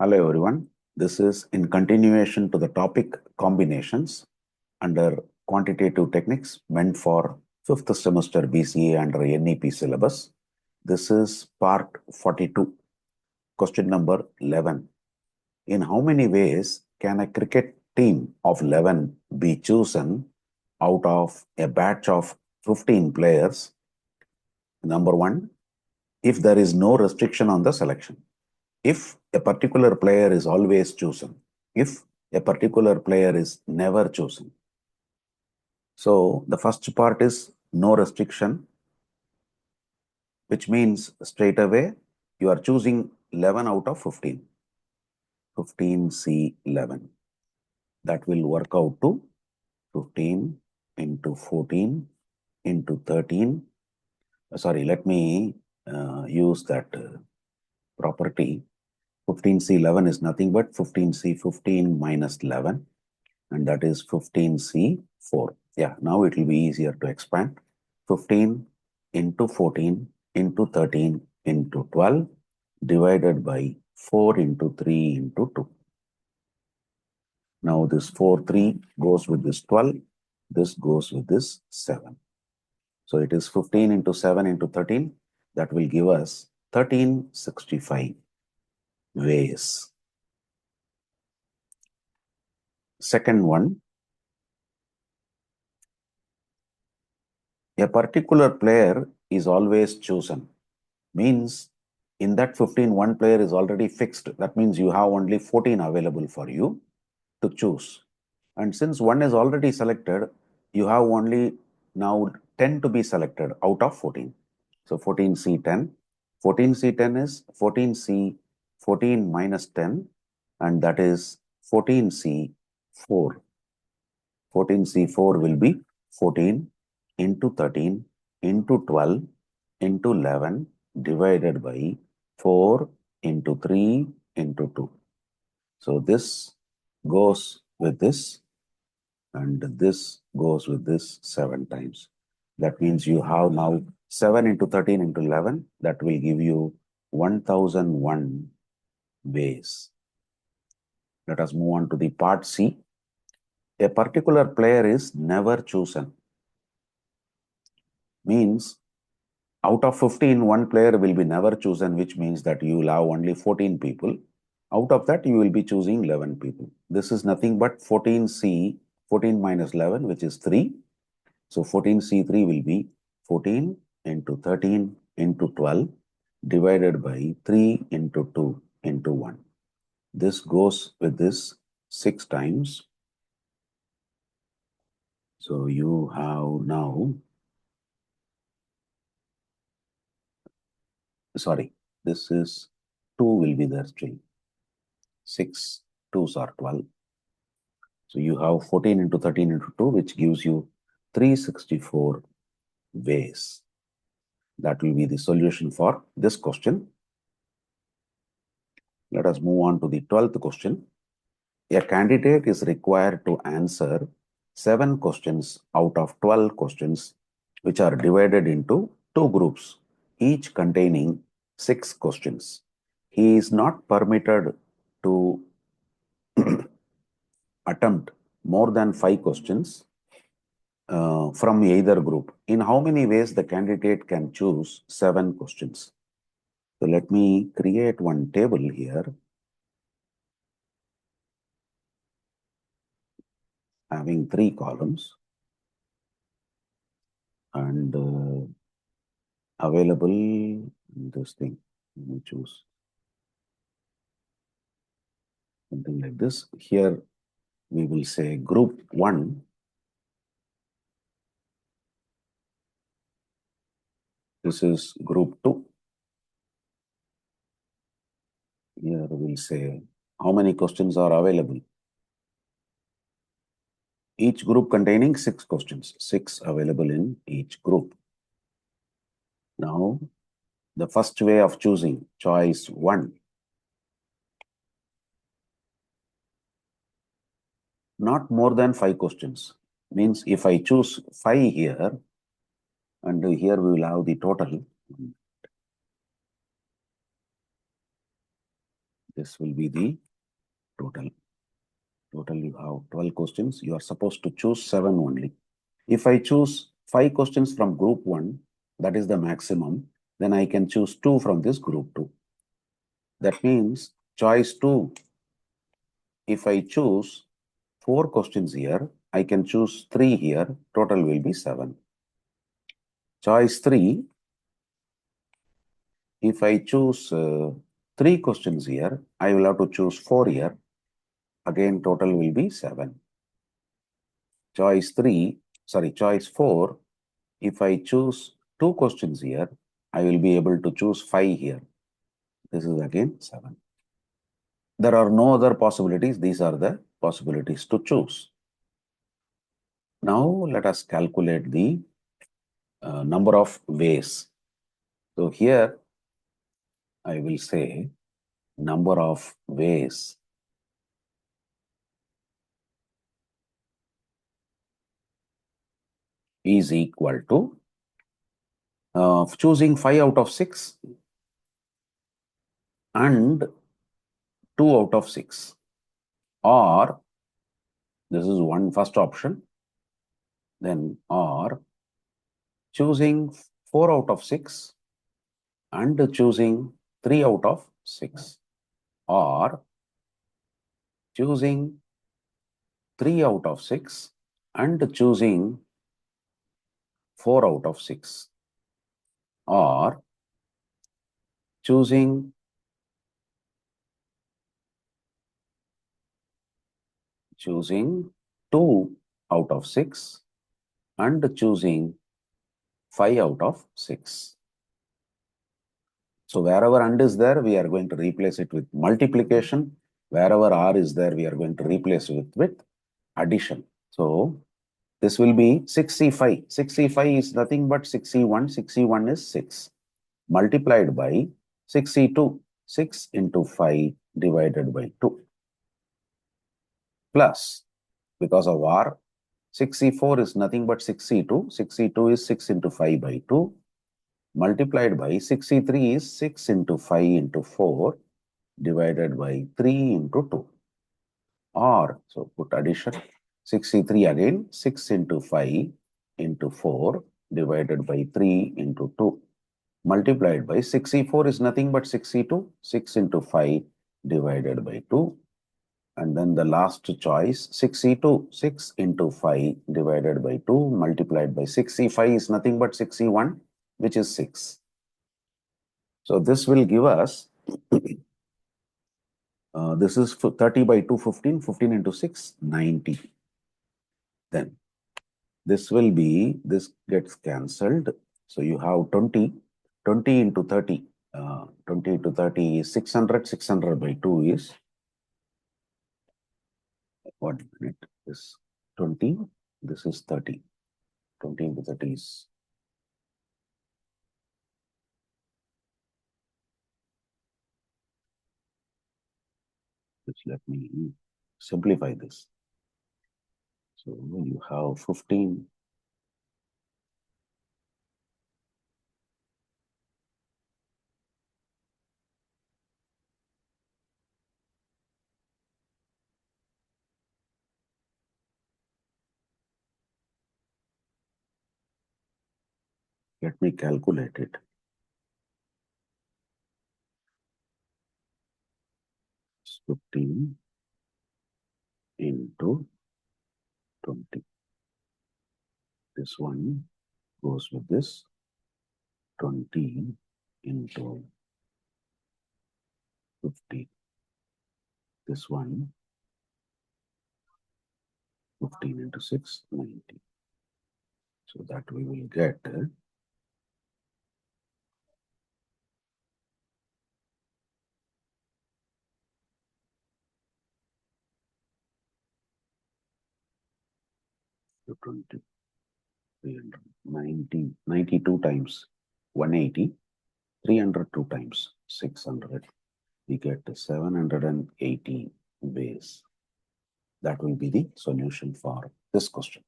Hello everyone. This is in continuation to the topic combinations under quantitative techniques meant for 5th semester BCA under NEP syllabus. This is part 42, question number 11. In how many ways can a cricket team of 11 be chosen out of a batch of 15 players? Number one, if there is no restriction on the selection. If a particular player is always chosen, if a particular player is never chosen. So the first part is no restriction, which means straight away you are choosing 11 out of 15. 15C11. That will work out to 15 into 14 into 13. Sorry, let me use that property. 15C11 is nothing but 15C15 minus 11, and that is 15C4. Yeah, now it will be easier to expand. 15 into 14 into 13 into 12 divided by 4 into 3 into 2. Now this 4, 3 goes with this 12. This goes with this 7. So it is 15 into 7 into 13. That will give us 1365 ways. Second one, a particular player is always chosen. Means in that 15, one player is already fixed. That means you have only 14 available for you to choose. And since one is already selected, you have only now 10 to be selected out of 14. So 14C10. 14C10 is 14C 14 minus 10, and that is 14C4. 14C4 will be 14 into 13 into 12 into 11 divided by 4 into 3 into 2. So this goes with this and this goes with this 7 times. That means you have now 7 into 13 into 11. That will give you 1001 ways. Let us move on to the part C. A particular player is never chosen. Means out of 15, one player will be never chosen, which means that you will have only 14 people. Out of that, you will be choosing 11 people. This is nothing but 14C, 14 minus 11, which is 3. So 14C3 will be 14 into 13 into 12 divided by 3 into 2 into 1. This goes with this 6 times. So you have now, sorry, this is 2 will be there still. 6 2s are 12. So you have 14 into 13 into 2, which gives you 364 ways. That will be the solution for this question. Let us move on to the 12th question. A candidate is required to answer 7 questions out of 12 questions, which are divided into 2 groups, each containing 6 questions. He is not permitted to attempt more than 5 questions from either group. In how many ways the candidate can choose 7 questions? So let me create one table here, having 3 columns and available this thing. Let me choose something like this. Here we will say group 1. This is group 2. Here we'll say how many questions are available. Each group containing 6 questions, 6 available in each group. Now, the first way of choosing, choice 1. Not more than 5 questions. Means if I choose 5 here, and here we will have the total. This will be the total. Total, you have 12 questions. You are supposed to choose 7 only. If I choose 5 questions from group 1, that is the maximum, then I can choose 2 from this group 2. That means choice 2, if I choose 4 questions here, I can choose 3 here. Total will be 7. Choice 3, if I choose 3 questions here, I will have to choose 4 here. Again, total will be 7. Choice 4, if I choose 2 questions here, I will be able to choose 5 here. This is again 7. There are no other possibilities. These are the possibilities to choose. Now, let us calculate the number of ways. So here, I will say number of ways is equal to choosing 5 out of 6 and 2 out of 6, or this is one first option, then or choosing 4 out of 6 and choosing 3 out of 6, or choosing 3 out of 6 and choosing 4 out of 6, or choosing 2 out of 6 and choosing 5 out of 6. So wherever and is there, we are going to replace it with multiplication. Wherever r is there, we are going to replace it with addition. So this will be 65. 65 is nothing but 61. 61 is 6. Multiplied by 62. 6 into 5 divided by 2. Plus, because of r, 64 is nothing but 62. 62 is 6 into 5 by 2. Multiplied by 63 is 6 into 5 into 4 divided by 3 into 2. Or, so put addition, 63 again, 6 into 5 into 4 divided by 3 into 2. Multiplied by 64 is nothing but 62, 6 into 5 divided by 2. And then the last choice, 62, 6 into 5 divided by 2 multiplied by 65 is nothing but 61, which is 6. So this will give us, this is 30 by 2, 15, 15 into 6, 90. Then this will be, this gets cancelled. So you have 20, 20 into 30. 20 into 30 is 600, 600 by 2 is, 1 minute, this 20, this is 30. 20 into 30 is, which let me simplify this. So you have 15. Let me calculate it. 15 into 20. This one goes with this. 20 into 50. This one, 15 into 6, 90. So that we will get 20, 390, 92 times 180, 302 times 600. We get 780 ways. That will be the solution for this question.